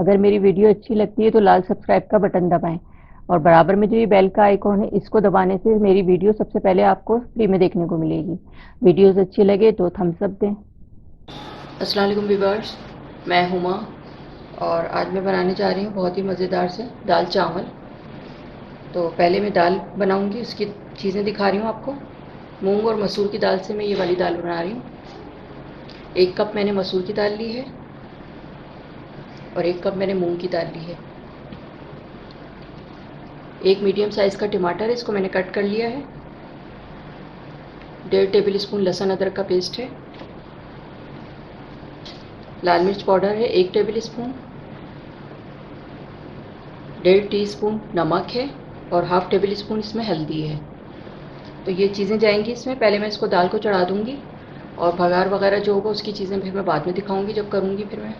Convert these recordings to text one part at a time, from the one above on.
अगर मेरी वीडियो अच्छी लगती है तो लाल सब्सक्राइब का बटन दबाएं और बराबर में जो ये बेल का आइकॉन है इसको दबाने से मेरी वीडियो सबसे पहले आपको फ्री में देखने को मिलेगी। वीडियोस अच्छी लगे तो थम्स अप दें। अस्सलाम वालेकुम व्यूअर्स, मैं हुमा और आज मैं बनाने जा रही हूँ बहुत ही मज़ेदार से दाल चावल। तो पहले मैं दाल बनाऊँगी, उसकी चीज़ें दिखा रही हूँ आपको। मूंग और मसूर की दाल से मैं ये वाली दाल बना रही हूँ। 1 कप मैंने मसूर की दाल ली है और 1 कप मैंने मूंग की दाल ली है। 1 मीडियम साइज़ का टमाटर है, इसको मैंने कट कर लिया है। 1.5 टेबल स्पून लहसुन अदरक का पेस्ट है। लाल मिर्च पाउडर है 1 टेबल स्पून। 1.5 टीस्पून नमक है और हाफ़ टेबल स्पून इसमें हल्दी है। तो ये चीज़ें जाएंगी इसमें। पहले मैं इसको दाल को चढ़ा दूँगी और भगार वगैरह जो होगा उसकी चीज़ें फिर मैं बाद में दिखाऊँगी जब करूँगी फिर मैं।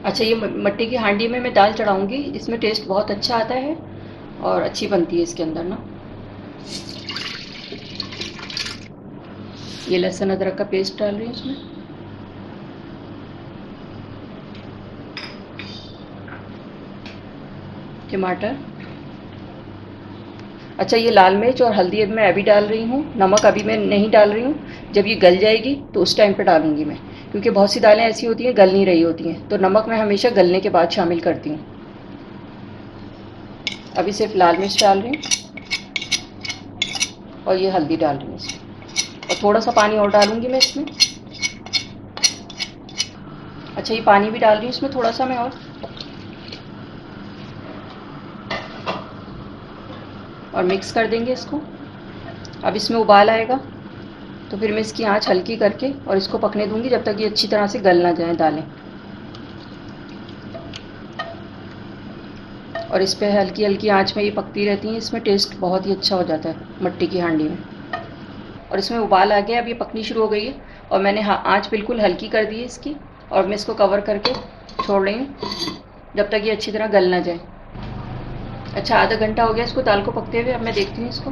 अच्छा, ये मिट्टी की हांडी में मैं दाल चढ़ाऊँगी, इसमें टेस्ट बहुत अच्छा आता है और अच्छी बनती है इसके अंदर ना। ये लहसुन अदरक का पेस्ट डाल रही हूँ इसमें। टमाटर। अच्छा, ये लाल मिर्च और हल्दी मैं अभी डाल रही हूँ, नमक अभी मैं नहीं डाल रही हूँ। जब ये गल जाएगी तो उस टाइम पे डालूँगी मैं, क्योंकि बहुत सी दालें ऐसी होती हैं गल नहीं रही होती हैं, तो नमक मैं हमेशा गलने के बाद शामिल करती हूँ। अभी सिर्फ लाल मिर्च डाल रही हूँ और ये हल्दी डाल रही हूँ इसमें, और थोड़ा सा पानी और डालूँगी मैं इसमें। अच्छा, ये पानी भी डाल रही हूँ इसमें थोड़ा सा मैं और मिक्स कर देंगे इसको। अब इसमें उबाल आएगा तो फिर मैं इसकी आंच हल्की करके और इसको पकने दूंगी जब तक ये अच्छी तरह से गल ना जाए दालें। और इस पर हल्की हल्की आंच में ये पकती रहती हैं, इसमें टेस्ट बहुत ही अच्छा हो जाता है मिट्टी की हांडी में। और इसमें उबाल आ गया, अब ये पकनी शुरू हो गई है और मैंने आंच बिल्कुल हल्की कर दी है इसकी, और मैं इसको कवर करके छोड़ रही हूँ जब तक ये अच्छी तरह गल ना जाए। अच्छा, आधा घंटा हो गया इसको दाल को पकते हुए। अब मैं देखती हूँ इसको।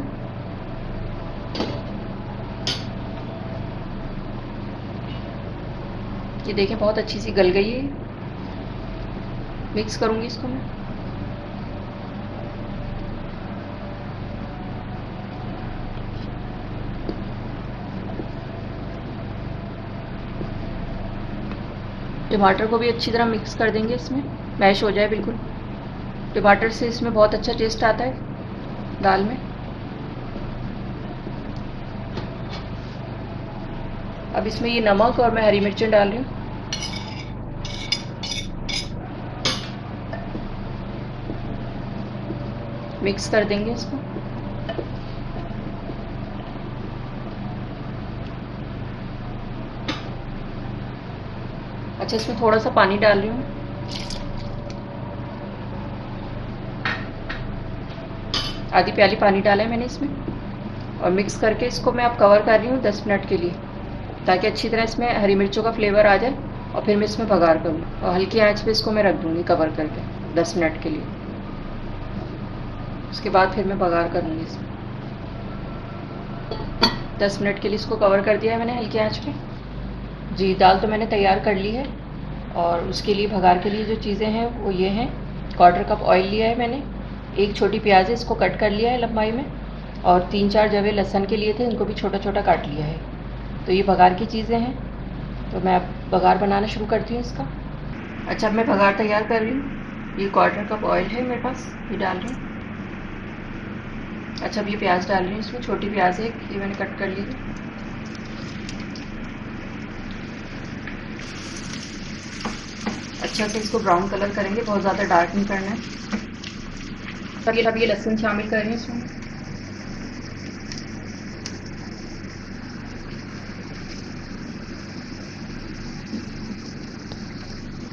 ये देखें बहुत अच्छी सी गल गई है। मिक्स करूँगी इसको मैं। टमाटर को भी अच्छी तरह मिक्स कर देंगे इसमें, मैश हो जाए बिल्कुल। टमाटर से इसमें बहुत अच्छा टेस्ट आता है दाल में। अब इसमें ये नमक और मैं हरी मिर्चें डाल रही हूँ। मिक्स कर देंगे इसको। अच्छा, इसमें थोड़ा सा पानी डाल रही हूँ। आधी प्याली पानी डाला है मैंने इसमें, और मिक्स करके इसको मैं अब कवर कर रही हूँ 10 मिनट के लिए, ताकि अच्छी तरह इसमें हरी मिर्चों का फ्लेवर आ जाए और फिर मैं इसमें बघार करूँ। और हल्की आंच पे इसको मैं रख दूँगी कवर करके 10 मिनट के लिए। उसके बाद फिर मैं बघार करूँगी इसमें। 10 मिनट के लिए इसको कवर कर दिया है मैंने हल्की आंच पे। जी, दाल तो मैंने तैयार कर ली है और उसके लिए बघार के लिए जो चीज़ें हैं वो ये हैं। 1/4 कप ऑयल लिया है मैंने। 1 छोटी प्याज है, इसको कट कर लिया है लंबाई में, और 3-4 जवे लहसुन के लिए थे, इनको भी छोटा छोटा काट लिया है। तो ये बघार की चीज़ें हैं। तो मैं अब बघार बनाना शुरू करती हूँ इसका। अच्छा, अब मैं बघार तैयार कर रही हूँ। ये 1/4 कप ऑयल है मेरे पास, ये डाल रही हूँ। अच्छा, अब ये प्याज डाल रही हूँ इसमें। छोटी प्याज है, ये मैंने कट कर ली है। अच्छा से इसको ब्राउन कलर करेंगे, बहुत ज़्यादा डार्क नहीं करना है। अब ये लहसुन शामिल कर रही हूँ इसमें।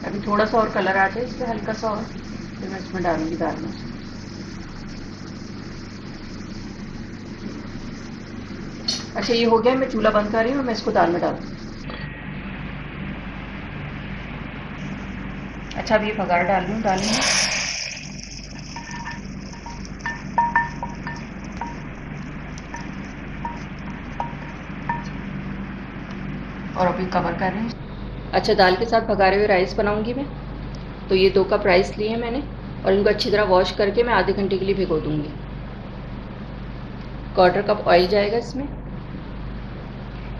अभी थोड़ा सा और कलर आ जाए इस पर, हल्का सा, और फिर मैं इसमें डालूंगी दाल में। अच्छा, ये हो गया, मैं चूल्हा बंद कर रही हूँ और मैं इसको दाल में डाल दूँगी। अच्छा, अब ये बघार डाल रही हूँ दाल में। और अभी कवर कर रहे हैं। अच्छा, दाल के साथ भगारे हुए राइस बनाऊंगी मैं। तो ये 2 कप राइस लिए हैं मैंने और इनको अच्छी तरह वॉश करके मैं आधे घंटे के लिए भिगो दूंगी। 1/4 कप ऑयल जाएगा इसमें।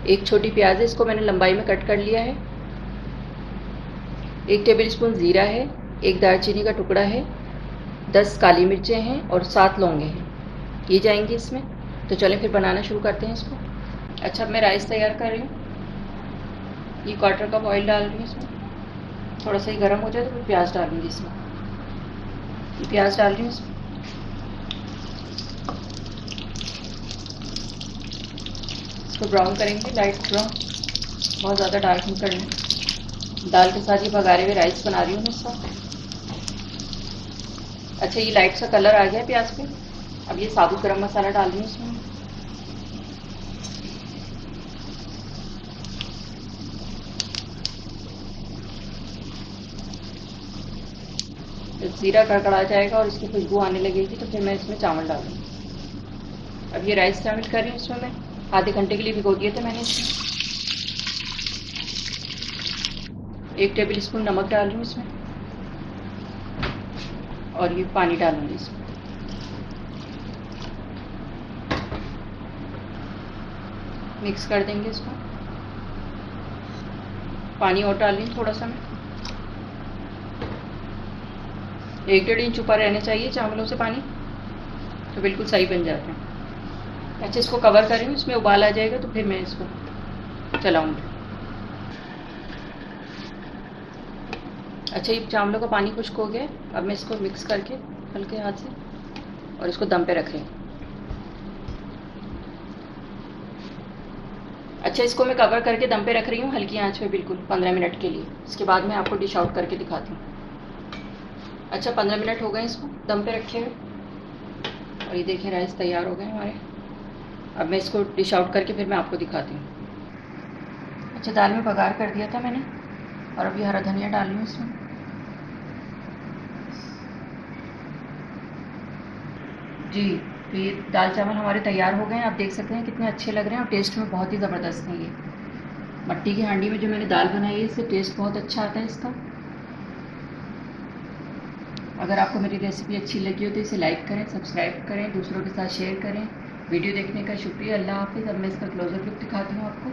एक छोटी प्याज है, इसको मैंने लंबाई में कट कर लिया है। 1 टेबल स्पून ज़ीरा है, 1 दालचीनी का टुकड़ा है, 10 काली मिर्चें हैं और 7 लौंगे हैं, ये जाएंगी इसमें। तो चलें फिर बनाना शुरू करते हैं इसको। अच्छा, अब मैं राइस तैयार कर रही हूँ। ये 1/4 कप ऑयल डाल रही हूँ इसमें। थोड़ा सा ही गर्म हो जाए तो फिर प्याज डालूंगी इसमें। ये प्याज डाल रही हूँ इसमें। इसको ब्राउन करेंगे, लाइट ब्राउन, बहुत ज़्यादा डार्क नहीं करना। दाल के साथ ये भगारे हुए राइस बना रही हूँ मैं इसका। अच्छा, ये लाइट सा कलर आ गया है प्याज पे। अब ये साबुत गरम मसाला डाल रही हूँ इसमें। जब ज़ीरा कड़कड़ा जाएगा और इसकी खुशबू आने लगेगी तो फिर मैं इसमें चावल डालूँगी। अब ये राइस शामिल कर रही हूँ इसमें मैं। आधे घंटे के लिए भिगो दिए थे मैंने इसमें। 1 टेबल स्पून नमक डाल रही हूँ इसमें और ये पानी डालूंगी इसमें। मिक्स कर देंगे इसको। पानी और डाल रही हूँ थोड़ा सा मैं। 1-1.5 इंच ऊपर रहने चाहिए चावलों से पानी, तो बिल्कुल सही बन जाते हैं। अच्छा, इसको कवर कर रही हूँ, इसमें उबाल आ जाएगा तो फिर मैं इसको चलाऊँगी। अच्छा, ये चावलों का पानी खुश्क हो गया। अब मैं इसको मिक्स करके हल्के हाथ से और इसको दम पे रख रही हूँ। अच्छा, इसको मैं कवर करके दम पे रख रही हूँ हल्की आंच पे बिल्कुल 15 मिनट के लिए। इसके बाद मैं आपको डिश आउट करके दिखाती हूँ। अच्छा, 15 मिनट हो गए इसको दम पे रखे हुए और ये देखिए राइस तैयार हो गए हमारे। अब मैं इसको डिश आउट करके फिर मैं आपको दिखाती हूँ। अच्छा, दाल में बघार कर दिया था मैंने और अभी हरा धनिया डाल रही हूँ इसमें। जी, तो ये दाल चावल हमारे तैयार हो गए हैं। आप देख सकते हैं कितने अच्छे लग रहे हैं और टेस्ट में बहुत ही ज़बरदस्त हैं ये। मट्टी की हांडी में जो मैंने दाल बनाई है इससे टेस्ट बहुत अच्छा आता है इसका। अगर आपको मेरी रेसिपी अच्छी लगी हो तो इसे लाइक करें, सब्सक्राइब करें, दूसरों के साथ शेयर करें। वीडियो देखने का शुक्रिया। अल्लाह हाफ़िज़। अब मैं इसका क्लोज़र लुक दिखाती हूँ आपको।